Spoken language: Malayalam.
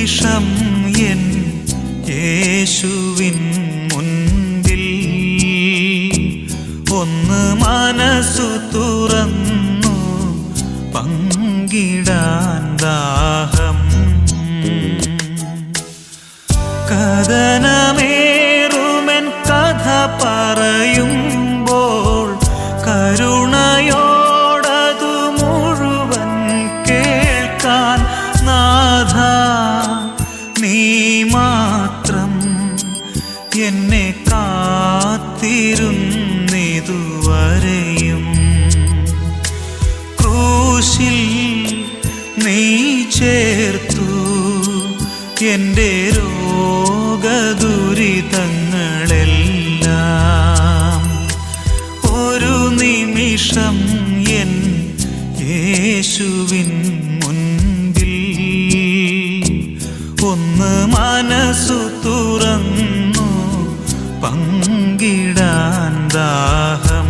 നിമിഷം എൻ യേശുവിൻ മുൻപിൽ ഒന്ന് മനസ്സു തുറന്നു പങ്കിടാൻ ദാഹം. കഥനമേറുമെൻ കഥ പറയുമ്പോൾ കരുണയോടതു മുഴുവൻ കേൾക്കാൻ നാഥ നീ മാത്രം എന്നെ കാത്തിരുന്നിതുവരെയും. ക്രൂശിൽ നീ ചേർത്തു എൻ്റെ രോഗദുരിതങ്ങളെല്ലാം. ഒരു നിമിഷം എൻ യേശുവിൻ മുൻപിൽ ഒന്ന് മനസ്സു തുറന്നു പങ്കിടാൻ ദാഹം.